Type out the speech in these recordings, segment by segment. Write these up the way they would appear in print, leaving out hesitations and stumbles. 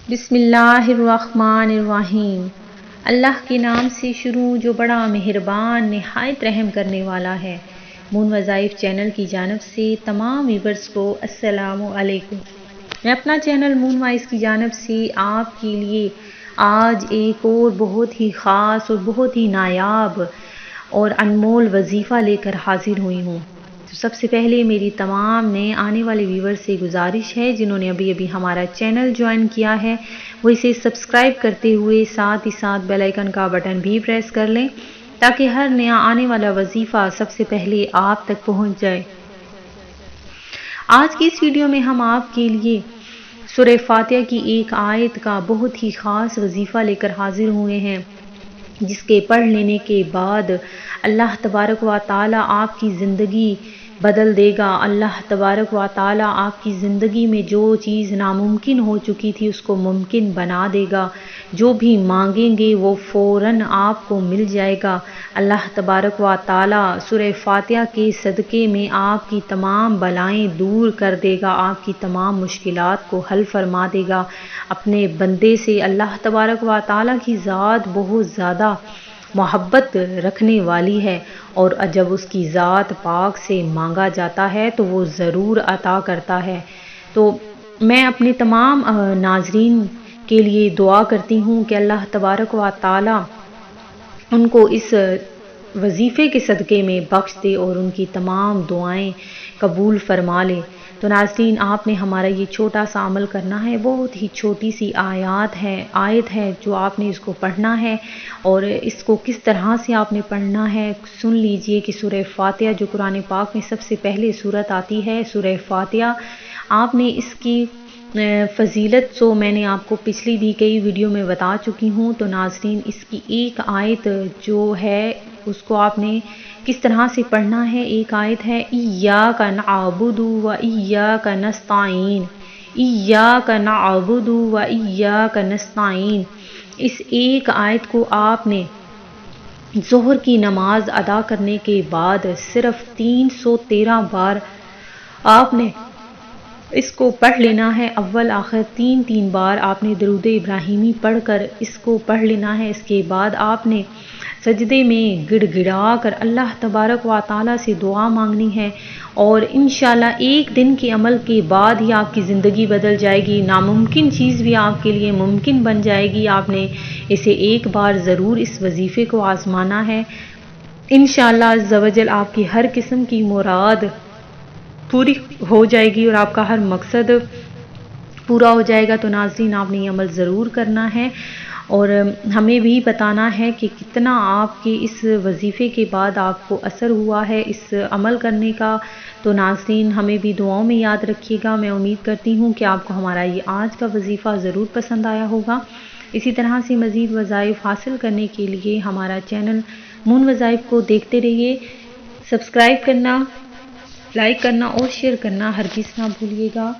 بسم اللہ الرحمن الرحیم۔ اللہ کے نام سے شروع جو بڑا مہربان نہایت رحم کرنے والا ہے۔ مون وظائف چینل کی جانب سے تمام ویورز کو السلام علیکم۔ میں اپنا چینل مون وائز کی جانب سے آپ کے لیے آج ایک اور بہت ہی خاص اور بہت ہی نایاب اور انمول وظیفہ لے کر حاضر ہوئی ہوں۔ تو سب سے پہلے میری تمام نئے آنے والے ویور سے گزارش ہے جنہوں نے ابھی ہمارا چینل جوائن کیا ہے وہ اسے سبسکرائب کرتے ہوئے ساتھ ہی ساتھ بیل آئیکن کا بٹن بھی پریس کر لیں تاکہ ہر نیا آنے والا وظیفہ سب سے پہلے آپ تک پہنچ جائے۔ آج کی اس ویڈیو میں ہم آپ کے لیے سورہ فاتحہ کی ایک آیت کا بہت ہی خاص وظیفہ لے کر حاضر ہوئے ہیں جس کے پڑھ لینے کے بعد اللہ تبارک و تعالی آپ کی زندگی بدل دے گا۔ اللہ تبارک و تعالی آپ کی زندگی میں جو چیز ناممکن ہو چکی تھی اس کو ممکن بنا دے گا۔ جو بھی مانگیں گے وہ فوراً آپ کو مل جائے گا۔ اللہ تبارک و تعالی سورہ فاتحہ کے صدقے میں آپ کی تمام بلائیں دور کر دے گا، آپ کی تمام مشکلات کو حل فرما دے گا۔ اپنے بندے سے اللہ تبارک و تعالی کی ذات بہت زیادہ محبت رکھنے والی ہے اور جب اس کی ذات پاک سے مانگا جاتا ہے تو وہ ضرور عطا کرتا ہے۔ تو میں اپنے تمام ناظرین کے لیے دعا کرتی ہوں کہ اللہ تبارک و تعالی ان کو اس وظیفے کے صدقے میں بخش دے اور ان کی تمام دعائیں قبول فرما لے۔ تو ناظرین آپ نے ہمارا یہ چھوٹا سا عمل کرنا ہے، بہت ہی چھوٹی سی آیت ہے جو آپ نے اس کو پڑھنا ہے اور اس کو کس طرح سے آپ نے پڑھنا ہے سن لیجئے کہ سورہ فاتحہ جو قرآن پاک میں سب سے پہلے سورت آتی ہے سورہ فاتحہ، آپ نے اس کی فضیلت میں نے آپ کو پچھلی بھی کئی ویڈیو میں بتا چکی ہوں۔ تو ناظرین اس کی ایک آیت جو ہے اس کو آپ نے کس طرح سے پڑھنا ہے۔ ایک آیت ہے ایاک نعبد و ایاک نستعین، ایاک نعبد و ایاک نستعین۔ اس ایک آیت کو آپ نے ظہر کی نماز ادا کرنے کے بعد صرف 313 بار آپ نے اس کو پڑھ لینا ہے۔ اول آخر تین بار آپ نے درود ابراہیمی پڑھ کر اس کو پڑھ لینا ہے۔ اس کے بعد آپ نے سجدے میں گڑ گڑا کر اللہ تبارک و تعالی سے دعا مانگنی ہے اور انشاءاللہ ایک دن کے عمل کے بعد ہی آپ کی زندگی بدل جائے گی، ناممکن چیز بھی آپ کے لیے ممکن بن جائے گی۔ آپ نے اسے ایک بار ضرور اس وظیفے کو آزمانا ہے، انشاءاللہ عز و جل آپ کی ہر قسم کی مراد پوری ہو جائے گی اور آپ کا ہر مقصد پورا ہو جائے گا۔ تو ناظرین آپ نے یہ عمل ضرور کرنا ہے اور ہمیں بھی بتانا ہے کہ کتنا آپ کے اس وظیفے کے بعد آپ کو اثر ہوا ہے اس عمل کرنے کا۔ تو ناظرین ہمیں بھی دعاؤں میں یاد رکھیے گا۔ میں امید کرتی ہوں کہ آپ کو ہمارا یہ آج کا وظیفہ ضرور پسند آیا ہوگا۔ اسی طرح سے مزید وظائف حاصل کرنے کے لیے ہمارا چینل مون وظائف کو دیکھتے رہیے۔ سبسکرائب کرنا، لائک کرنا اور شیئر کرنا ہرگز نہ بھولیے گا۔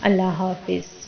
اللہ حافظ۔